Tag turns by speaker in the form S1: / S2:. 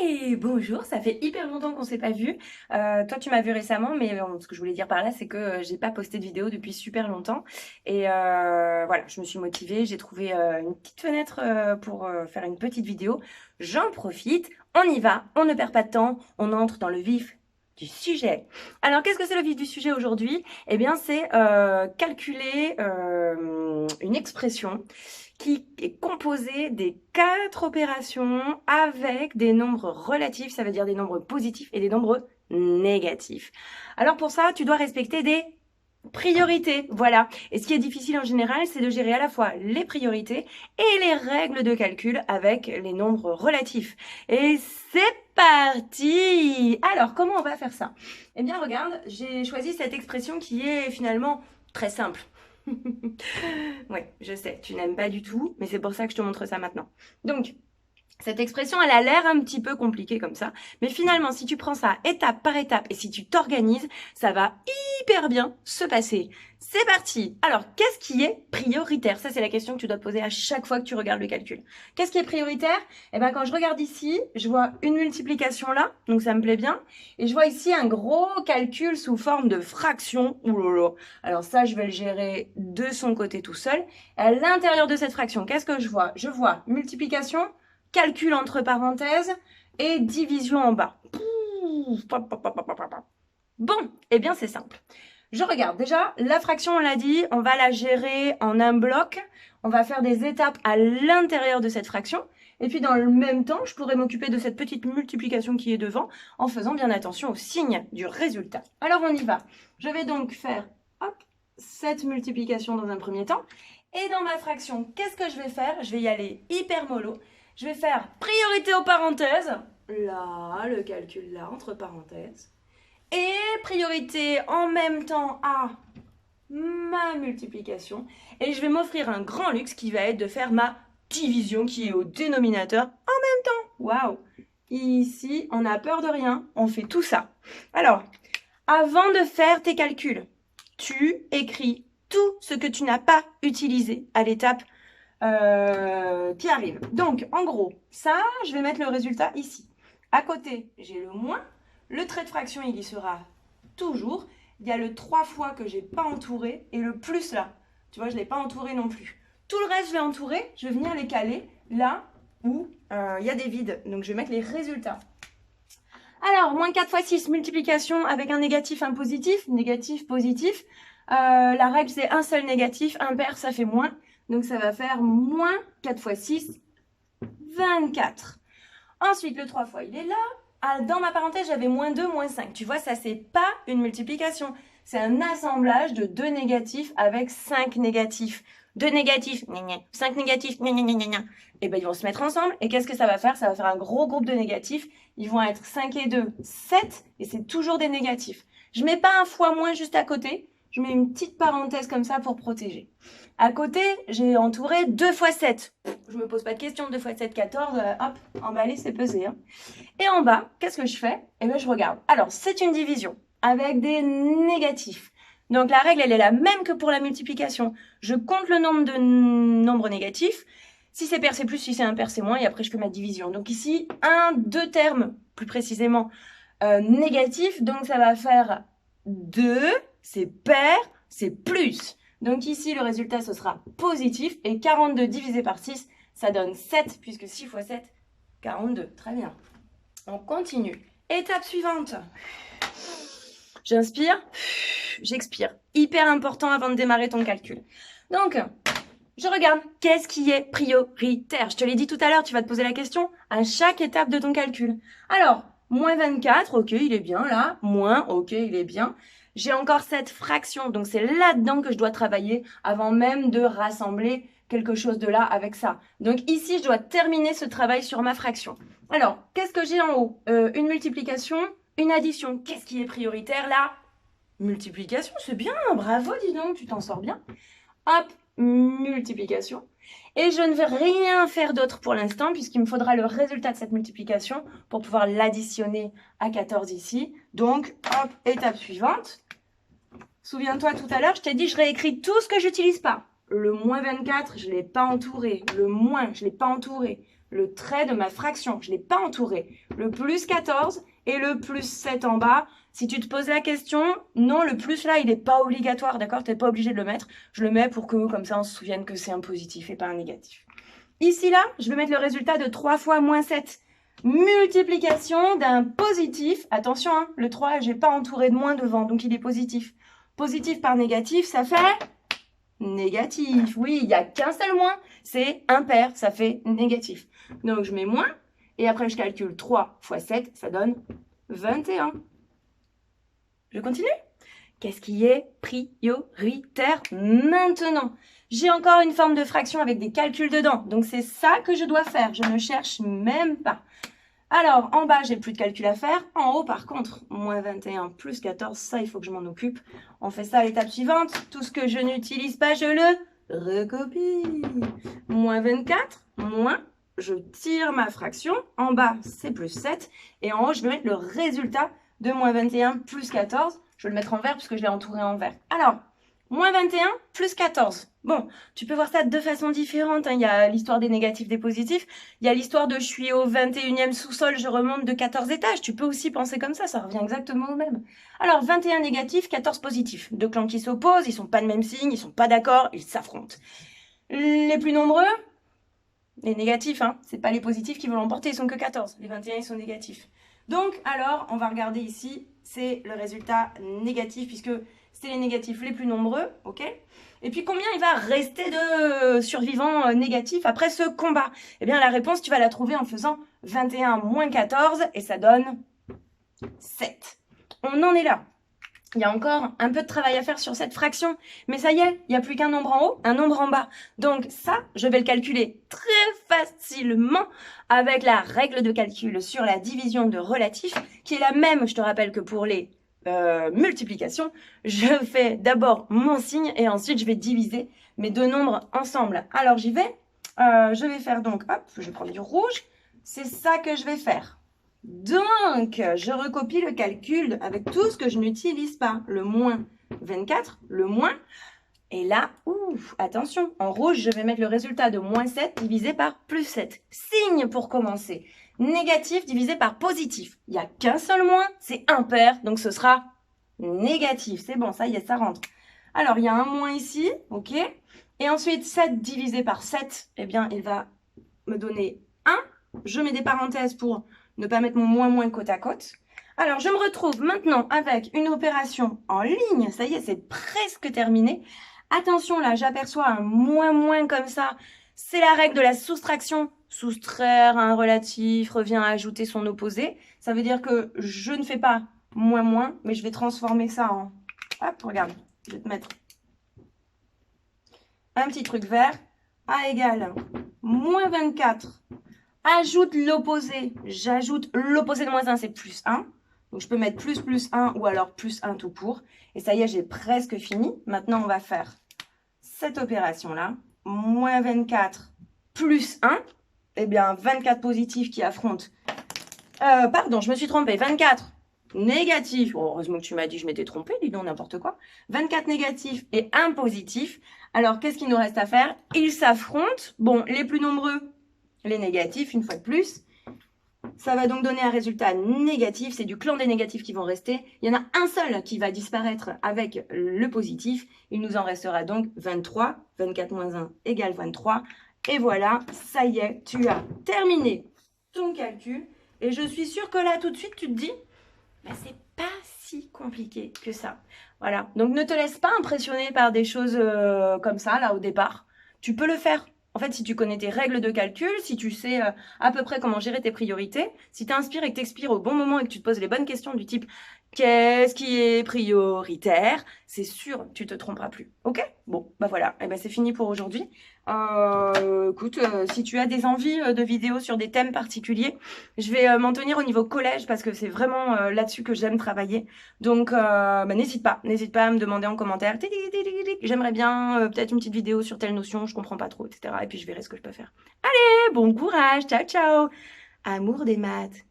S1: Hey, bonjour, ça fait hyper longtemps qu'on s'est pas vu. Toi, tu m'as vu récemment, mais ce que je voulais dire par là, c'est que j'ai pas posté de vidéo depuis super longtemps. Et voilà, je me suis motivée, j'ai trouvé une petite fenêtre pour faire une petite vidéo. J'en profite, on y va, on ne perd pas de temps, on entre dans le vif du sujet. Alors, qu'est-ce que c'est le vif du sujet aujourd'hui? Eh bien, c'est calculer une expression qui est composé des 4 opérations avec des nombres relatifs, ça veut dire des nombres positifs et des nombres négatifs. Alors pour ça, tu dois respecter des priorités, voilà. Et ce qui est difficile en général, c'est de gérer à la fois les priorités et les règles de calcul avec les nombres relatifs. Et c'est parti! Alors, comment on va faire ça? Eh bien, regarde, j'ai choisi cette expression qui est finalement très simple. Ouais, je sais, tu n'aimes pas du tout, mais c'est pour ça que je te montre ça maintenant. Donc, cette expression, elle a l'air un petit peu compliquée comme ça, mais finalement, si tu prends ça étape par étape et si tu t'organises, ça va hyper bien se passer. C'est parti. Alors, qu'est-ce qui est prioritaire? Ça, c'est la question que tu dois te poser à chaque fois que tu regardes le calcul. Qu'est-ce qui est prioritaire? Eh ben, quand je regarde ici, je vois une multiplication là, donc ça me plaît bien, et je vois ici un gros calcul sous forme de fraction. Ouh là là. Alors ça, je vais le gérer de son côté tout seul. À l'intérieur de cette fraction, qu'est-ce que je vois? Je vois multiplication, calcul entre parenthèses et division en bas. Bon, eh bien c'est simple. Je regarde déjà, la fraction on l'a dit, on va la gérer en un bloc. On va faire des étapes à l'intérieur de cette fraction. Et puis dans le même temps, je pourrais m'occuper de cette petite multiplication qui est devant en faisant bien attention au signe du résultat. Alors on y va. Je vais donc faire hop, cette multiplication dans un premier temps. Et dans ma fraction, qu'est-ce que je vais faire? Je vais y aller hyper mollo. Je vais faire priorité aux parenthèses. Là, le calcul là, entre parenthèses. Et priorité en même temps à ma multiplication. Et je vais m'offrir un grand luxe qui va être de faire ma division qui est au dénominateur en même temps. Waouh! Ici, on n'a peur de rien, on fait tout ça. Alors, avant de faire tes calculs, tu écris tout ce que tu n'as pas utilisé à l'étape qui arrive. Donc, en gros, ça, je vais mettre le résultat ici. À côté, j'ai le moins. Le trait de fraction, il y sera toujours. Il y a le 3 fois que j'ai pas entouré et le plus là. Tu vois, je ne l'ai pas entouré non plus. Tout le reste, je l'ai entouré. Je vais venir les caler là où il y a des vides. Donc, je vais mettre les résultats. Alors, moins 4 fois 6, multiplication avec un négatif, un positif. Négatif, positif. La règle, c'est un seul négatif. Impair, ça fait moins. Donc, ça va faire moins 4 fois 6, 24. Ensuite, le 3 fois, il est là. Dans ma parenthèse, j'avais moins 2, moins 5. Tu vois, ça, c'est pas une multiplication. C'est un assemblage de 2 négatifs avec 5 négatifs. 2 négatifs, 5 négatifs, et ben ils vont se mettre ensemble. Et qu'est-ce que ça va faire? Ça va faire un gros groupe de négatifs. Ils vont être 5 et 2, 7. Et c'est toujours des négatifs. Je mets pas un fois moins juste à côté. Je mets une petite parenthèse comme ça pour protéger. À côté, j'ai entouré 2 fois 7. Je me pose pas de questions. 2 fois 7, 14. Hop, emballé, c'est pesé. Hein. Et en bas, qu'est-ce que je fais? Eh bien, je regarde. Alors, c'est une division avec des négatifs. Donc, la règle, elle est la même que pour la multiplication. Je compte le nombre de nombres négatifs. Si c'est pair, c'est plus. Si c'est impair, c'est moins. Et après, je fais ma division. Donc ici, deux termes, plus précisément, négatifs. Donc, ça va faire 2, c'est pair, c'est plus. Donc ici, le résultat, ce sera positif. Et 42 divisé par 6, ça donne 7, puisque 6 fois 7, 42. Très bien. On continue. Étape suivante. J'inspire, j'expire. Hyper important avant de démarrer ton calcul. Donc, je regarde. Qu'est-ce qui est prioritaire? Je te l'ai dit tout à l'heure, tu vas te poser la question à chaque étape de ton calcul. Alors, moins 24, ok, il est bien là. Moins, ok, il est bien. J'ai encore cette fraction, donc c'est là-dedans que je dois travailler avant même de rassembler quelque chose de là avec ça. Donc ici, je dois terminer ce travail sur ma fraction. Alors, qu'est-ce que j'ai en haut? Une multiplication, une addition. Qu'est-ce qui est prioritaire là? Multiplication, c'est bien, bravo, dis donc, tu t'en sors bien. Hop, multiplication. Et je ne vais rien faire d'autre pour l'instant puisqu'il me faudra le résultat de cette multiplication pour pouvoir l'additionner à 14 ici. Donc, hop, étape suivante. Souviens-toi, tout à l'heure, je t'ai dit, je réécris tout ce que j'utilise pas. Le moins 24, je ne l'ai pas entouré. Le moins, je ne l'ai pas entouré. le trait de ma fraction. Je ne l'ai pas entouré. Le plus 14 et le plus 7 en bas. Si tu te poses la question, non, le plus là, il n'est pas obligatoire, d'accord? Tu n'es pas obligé de le mettre. Je le mets pour que, comme ça, on se souvienne que c'est un positif et pas un négatif. Ici, là, je vais mettre le résultat de 3 fois moins 7. Multiplication d'un positif. Attention, hein, le 3, je n'ai pas entouré de moins devant, donc il est positif. Positif par négatif, ça fait négatif. Oui, il n'y a qu'un seul moins, c'est impair, ça fait négatif. Donc, je mets moins, et après, je calcule 3 fois 7, ça donne 21. Je continue? Qu'est-ce qui est prioritaire maintenant? J'ai encore une forme de fraction avec des calculs dedans. Donc, c'est ça que je dois faire. Je ne cherche même pas. Alors, en bas, j'ai plus de calcul à faire. En haut, par contre, moins 21 plus 14, ça, il faut que je m'en occupe. On fait ça à l'étape suivante. Tout ce que je n'utilise pas, je le recopie. Moins 24, moins, je tire ma fraction. En bas, c'est plus 7. Et en haut, je vais mettre le résultat de moins 21 plus 14. Je vais le mettre en vert puisque je l'ai entouré en vert. Alors, moins 21 plus 14. Bon, tu peux voir ça de deux façons différentes. Hein. Il y a l'histoire des négatifs, des positifs. Il y a l'histoire de je suis au 21e sous-sol, je remonte de 14 étages. Tu peux aussi penser comme ça revient exactement au même. Alors, 21 négatifs, 14 positifs. Deux clans qui s'opposent, ils sont pas de même signe, ils sont pas d'accord, ils s'affrontent. Les plus nombreux, les négatifs, hein, c'est pas les positifs qui vont l'emporter, ils sont que 14. Les 21, ils sont négatifs. Donc, alors, on va regarder ici, c'est le résultat négatif, puisque c'est les négatifs les plus nombreux, ok? Et puis, combien il va rester de survivants négatifs après ce combat? Eh bien, la réponse, tu vas la trouver en faisant 21 moins 14, et ça donne 7. On en est là. Il y a encore un peu de travail à faire sur cette fraction, mais ça y est, il n'y a plus qu'un nombre en haut, un nombre en bas. Donc ça, je vais le calculer très facilement avec la règle de calcul sur la division de relatifs, qui est la même, je te rappelle, que pour les multiplications. Je fais d'abord mon signe et ensuite je vais diviser mes deux nombres ensemble. Alors j'y vais, je vais faire donc, hop, je vais prendre du rouge, c'est ça que je vais faire. Donc, je recopie le calcul avec tout ce que je n'utilise pas. Le moins 24, le moins. Et là, attention, en rouge, je vais mettre le résultat de moins 7 divisé par plus 7. Signe pour commencer. Négatif divisé par positif. Il n'y a qu'un seul moins, c'est impair, donc ce sera négatif. C'est bon, ça y est, ça rentre. Alors, il y a un moins ici, ok. Et ensuite, 7 divisé par 7, eh bien, il va me donner 1. Je mets des parenthèses pour ne pas mettre mon moins côte à côte. Alors, je me retrouve maintenant avec une opération en ligne. Ça y est, c'est presque terminé. Attention, là, j'aperçois un moins comme ça. C'est la règle de la soustraction. Soustraire un relatif revient à ajouter son opposé. Ça veut dire que je ne fais pas moins, mais je vais transformer ça en... Hop, regarde, je vais te mettre un petit truc vert. A égale moins 24. Ajoute l'opposé. J'ajoute l'opposé de moins 1, c'est plus 1. Donc, je peux mettre plus 1 ou alors plus 1 tout court. Et ça y est, j'ai presque fini. Maintenant, on va faire cette opération-là. Moins 24 plus 1. Eh bien, 24 positifs qui affrontent. Pardon, je me suis trompée. 24 négatifs. Oh, heureusement que tu m'as dit que je m'étais trompée. Dis donc n'importe quoi. 24 négatifs et 1 positif. Alors, qu'est-ce qu'il nous reste à faire? Ils s'affrontent. Bon, les plus nombreux, les négatifs, une fois de plus. Ça va donc donner un résultat négatif. C'est du clan des négatifs qui vont rester. Il y en a un seul qui va disparaître avec le positif. Il nous en restera donc 23. 24 moins 1 égale 23. Et voilà, ça y est, tu as terminé ton calcul. Et je suis sûre que là, tout de suite, tu te dis, bah, c'est pas si compliqué que ça. Voilà, donc ne te laisse pas impressionner par des choses comme ça, là, au départ. Tu peux le faire. En fait, si tu connais tes règles de calcul, si tu sais à peu près comment gérer tes priorités, si tu inspires et que tu expires au bon moment et que tu te poses les bonnes questions du type « Qu'est-ce qui est prioritaire ?» c'est sûr, tu te tromperas plus. Ok? Bon, bah voilà, et ben c'est fini pour aujourd'hui. Écoute, si tu as des envies de vidéos sur des thèmes particuliers, je vais m'en tenir au niveau collège parce que c'est vraiment là-dessus que j'aime travailler. Donc, bah, n'hésite pas à me demander en commentaire. J'aimerais bien peut-être une petite vidéo sur telle notion, je comprends pas trop, etc. Et puis je verrai ce que je peux faire. Allez, bon courage, ciao, ciao. Amour des maths.